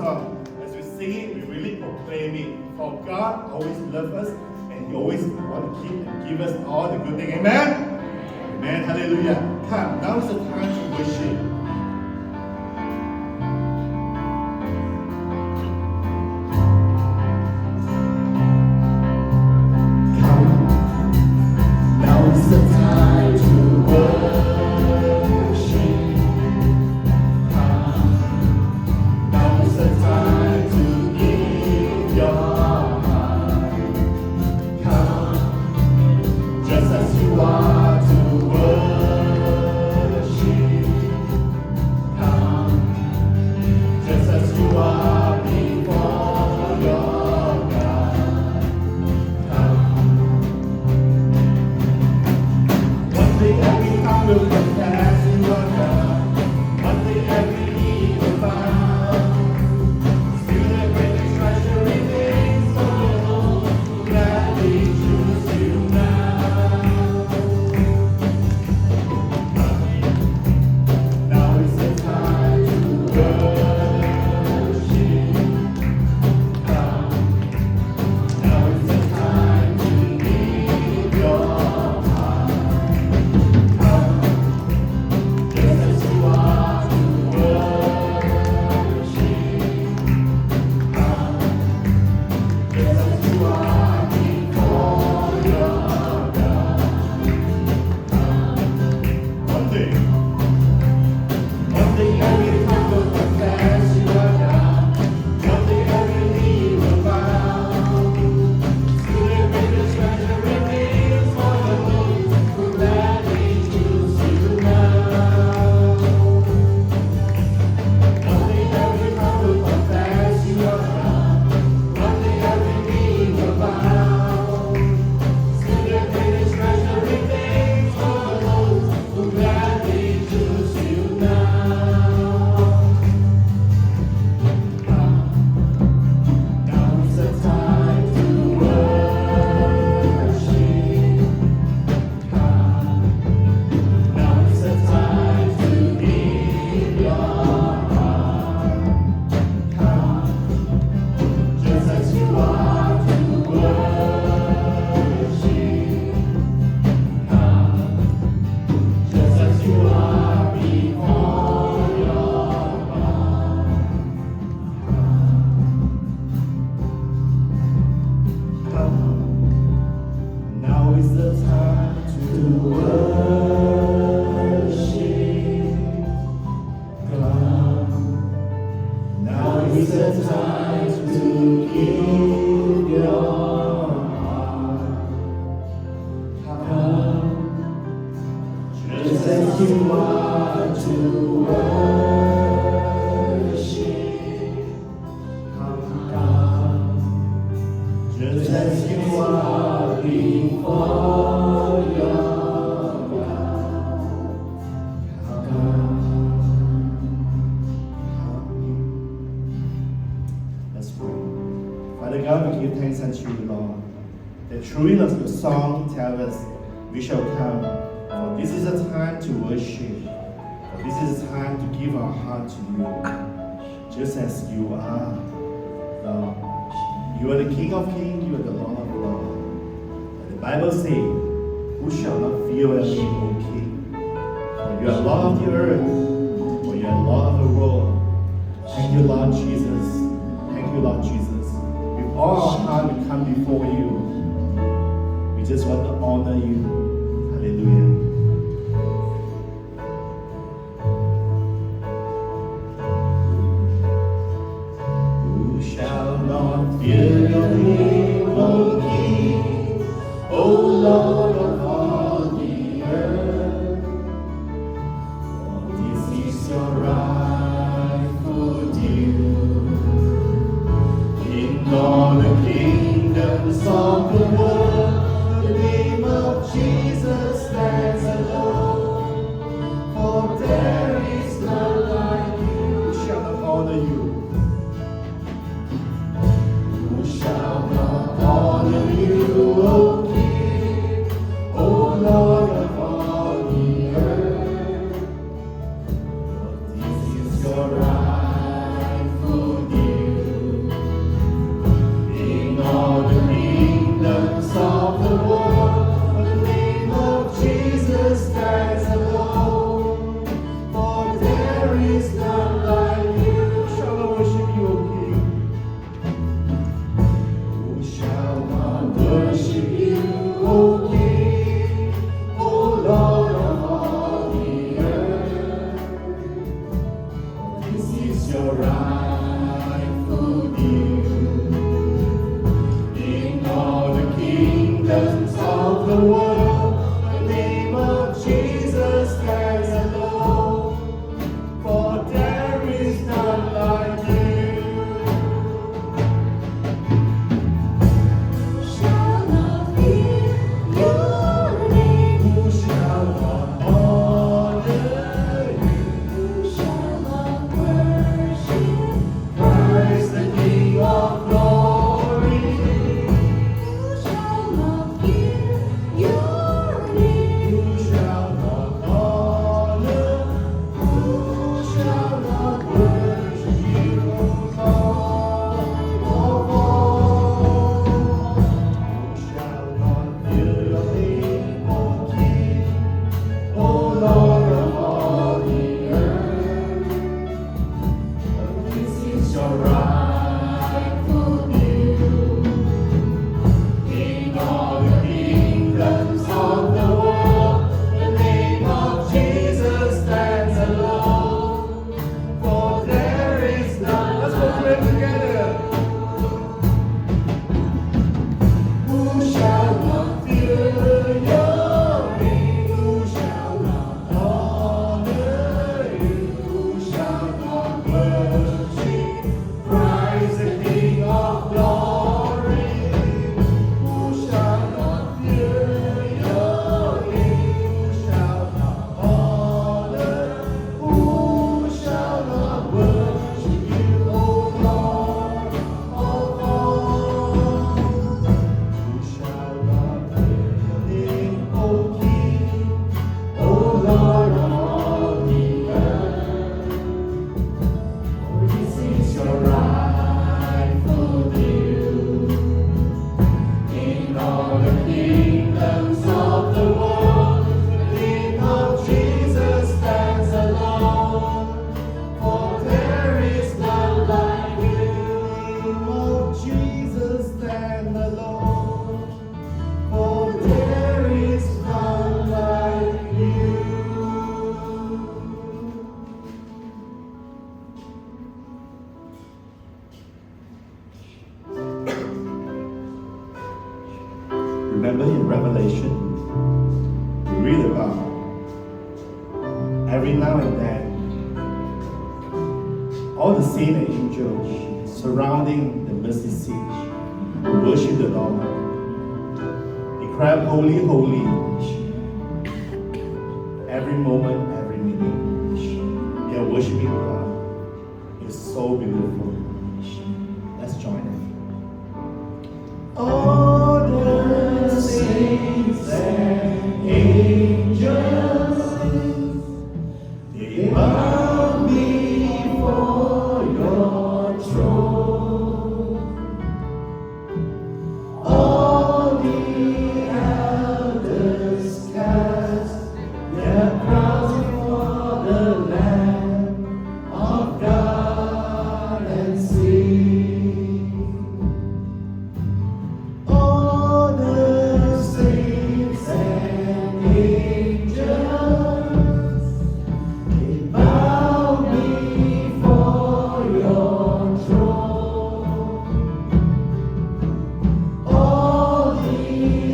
song. As we sing it, we really proclaim it. For God always loves us, and He always wants to keep and give us all the good things. Amen? Amen. Hallelujah. Come, now is the time to worship. Truly as the song tells us, we shall come. For this is a time to worship. For this is a time to give our heart to you. Just as you are, Lord. You are the King of Kings, you are the Lord of Lords. And the Bible says, who shall not fear me, O King? For you are Lord of the earth, for you are Lord of the world. Thank you, Lord Jesus. Thank you, Lord Jesus. With all our heart we come before you. We just want to honor you. Hallelujah. Who shall not fear your name, O King, O Lord of all the earth? For this is your rightful due in all the kingdoms of the world. Jesus stands alone, for there is none like you. Who shall not honor you? Who shall not honor you, O King, O Lord of all the earth? For this is your rightful due. your rightful due. In all the kingdoms of the world, the name of Jesus stands alone, for there is none like you. Shall not fear your name. Who shall not honor you? Who shall not worship? Christ the King of glory. Who shall not fear your name? Who shall not honor? Who shall not worship you, O Lord of all? Who shall not fear your name, O King, O Lord of all the earth? For this is your rightful due. In all the kingdoms of the world, the name of Jesus stands alone, for there is none. Let's proclaim together. Who shall not fear your name? Who shall not honor you? Who shall not worship Christ the King of glory? Who shall not fear your name? Who shall not honor? Who shall not worship you, O Lord of all? Who shall not fear your name, O King, O Lord of all the earth? For this is your rightful due. In all the kingdoms of the world, the name of Jesus stands alone, for there is none like you. The name of Jesus stands alone, for there is none like you. Remember in Revelation, we read about every now and then all the saints and angels surrounding the mercy seat who worship the Lord. They cry, holy, holy, every moment, every minute. They are worshiping God. It's so beautiful. Let's join them. All the saints and angels, they bow before your throne. All the elders cast their crowns before the Lamb of God and sing. All the saints and angels, they bow before your throne. All the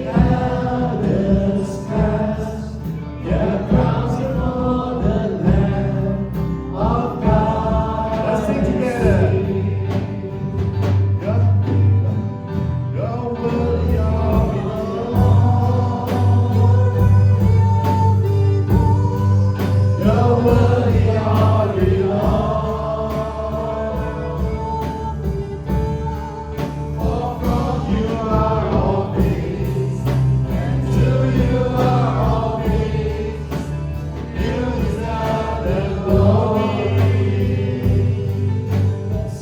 elders cast their crowns before the Lamb of God. Let's sing together. You're worthy of it all. You're worthy of it all. For from you are all things, and to you are all things. You deserve the glory. Let's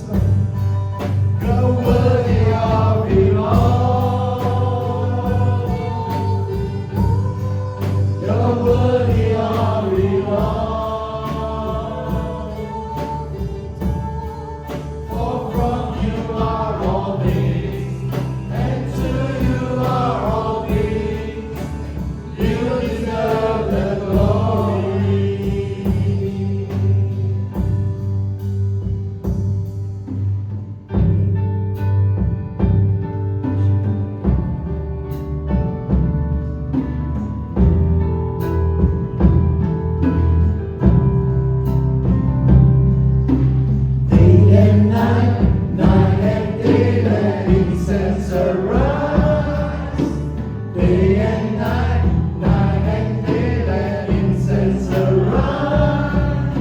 and night, night and day, let incense arise. Day and night, night and day, let incense arise.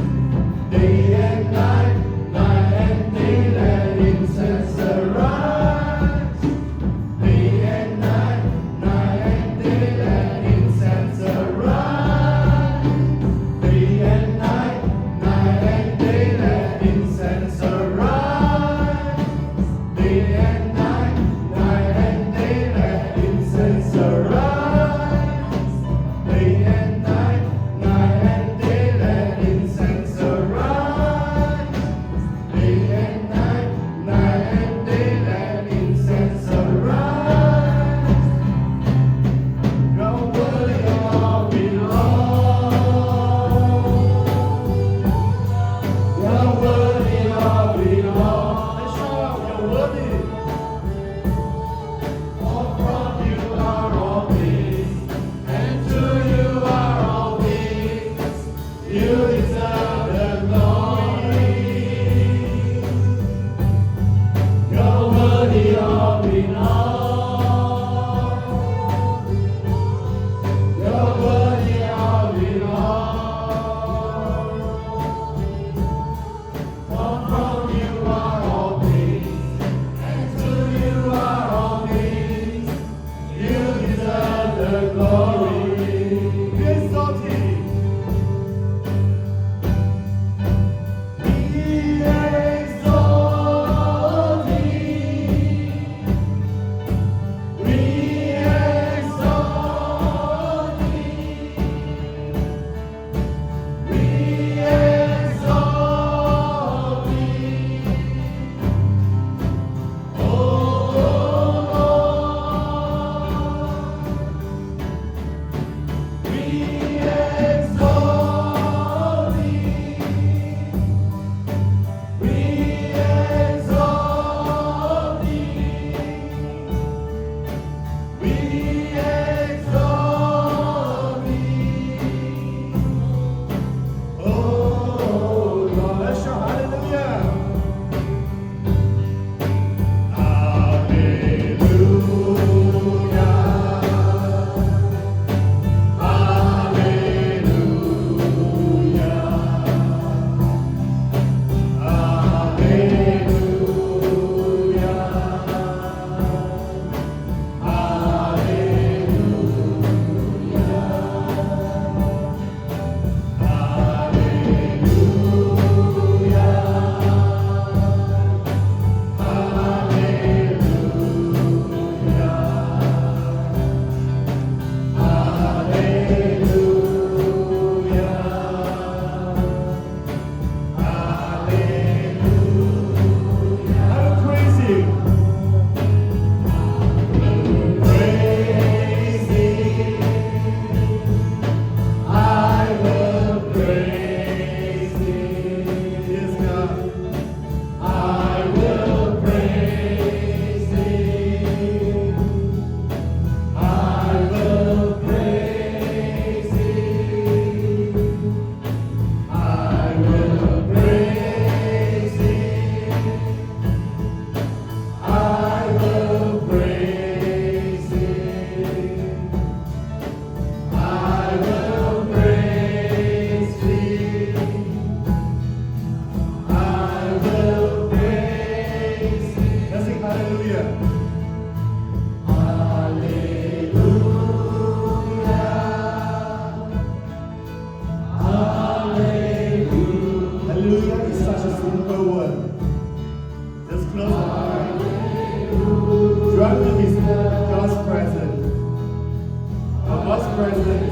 Day and night, night and day, let incense arise. Day and night, night and day, let incense arise. Day and night, night and day, let incense arise. Day and night, night and day, let incense arise. Day and night, night and day, let incense arise. Day and night, night and day, let incense arise. You're worthy of it all. You're worthy of it all. Let's shout out, you're worthy. For from you are all things, and to you are all things. You deserve the glory. You're worthy of it all. You're worthy of it all. For from you are all things, and to you are all things. You deserve the glory. Be exalted. Be exalted. Be exalted. Be exalted. Oh Lord. Be exalted. Be exalted. Be exalted. Oh Lord, let's shout hallelujah. Hallelujah. Hallelujah is such a simple word. Just close your eyes. Drop to His God's presence. God's presence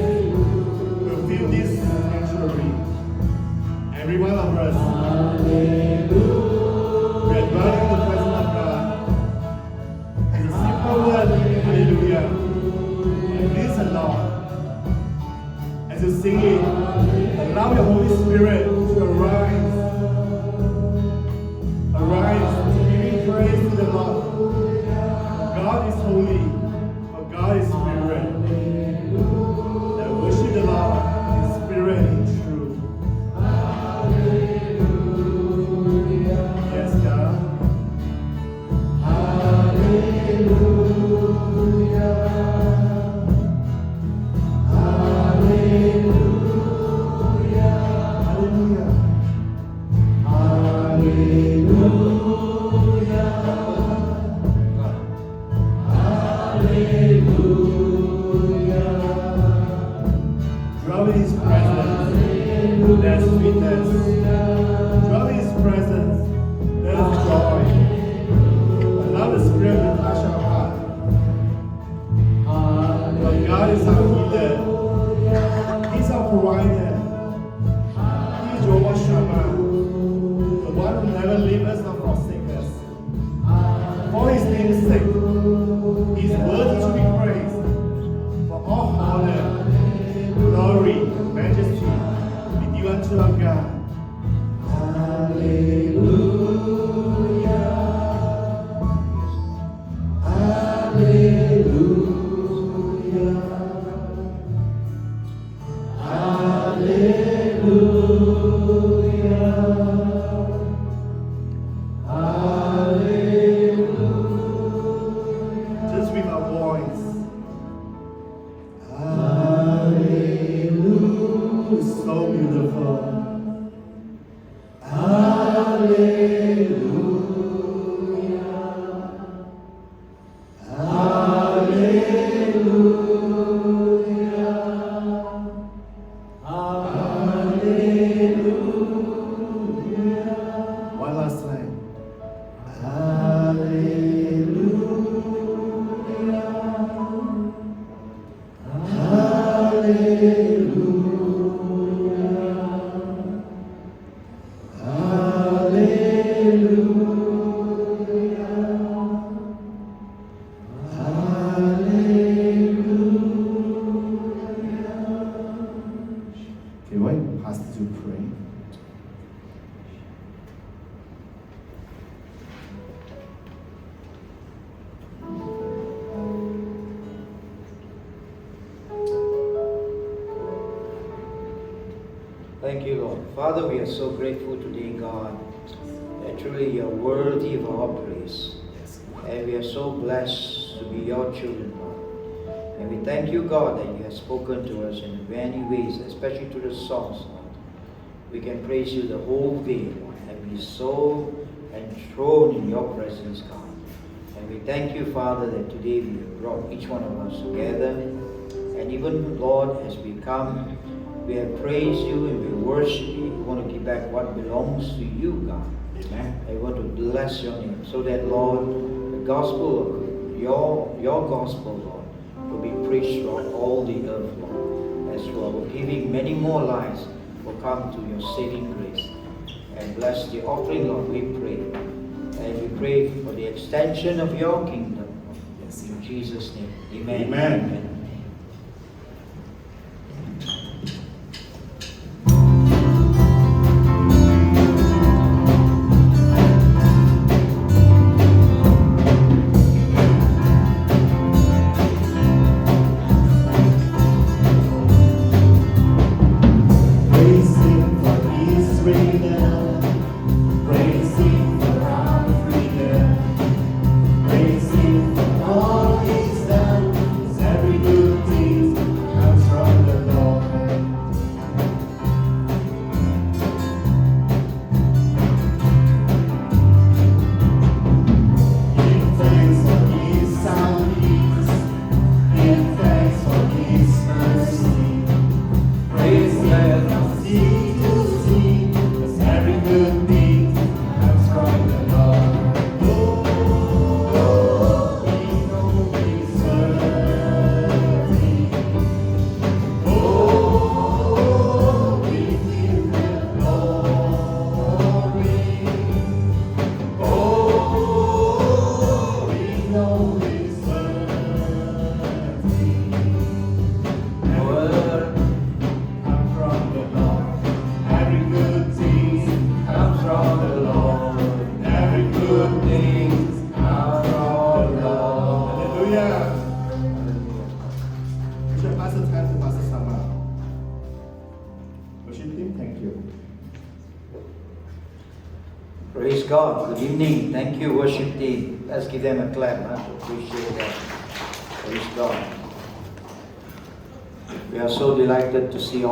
will fill this sanctuary. Every one of us. We are dwelling in the presence of God. It's a simple word. Hallelujah. And please allow. As you sing it, allow your Holy Spirit to arise. Arise to giving praise to the Lord. God is holy, for God is spirit. That worship the Lord in spirit and in truth. Yes, God. Dwell in His presence. There's sweetness. Dwell in His presence. There's joy. Allow the Spirit to touch our heart. But God is our healer. He's our provider. He's Jehovah Shammah, the one who never leaves us nor forsakes us. For His name's sake, He's worthy to be praised. For all honor, glory, majesty, be due unto our God. Just with our voice. It's so beautiful. One last time. Okay, wait, Pastor to pray. Thank you, Lord. Father, we are so grateful today, God, that truly you are worthy of our praise. And we are so blessed to be your children, Lord. And we thank you, God, that you have spoken to us in many ways, especially through the songs, Lord. We can praise you the whole day, Lord, and be so enthroned in your presence, God. And we thank you, Father, that today we have brought each one of us together. And even, Lord, as we come, we have praised you and we worship you. We want to give back what belongs to you, God. Amen. I want to bless your name so that, Lord, the gospel, your gospel, Lord, will be preached throughout all the earth, Lord. As you are giving many more lives will come to your saving grace. And bless the offering, Lord, we pray. And we pray for the extension of your kingdom. Yes. In Jesus' name. Amen. Amen. Praise Him for His freedom. Praise Him for our freedom. Praise Him for all He's done. 'Cause every good thing comes from the Lord. Give thanks for His sound peace. Give thanks for His mercy. Praise Him from sea to sea, 'cause every good thing comes from the Lord. Oh, we know He's worthy. Oh, we give Him glory. Oh, we know He's worthy. Never come from the Lord. Every good thing comes from the Lord. Every good thing comes from the Lord. Hallelujah. We shall pass the time to Pastor Sama. Worship team, thank you. Praise God. Good evening. Thank you, worship team. Let's give them a clap to appreciate that. Praise God. We are so delighted to see all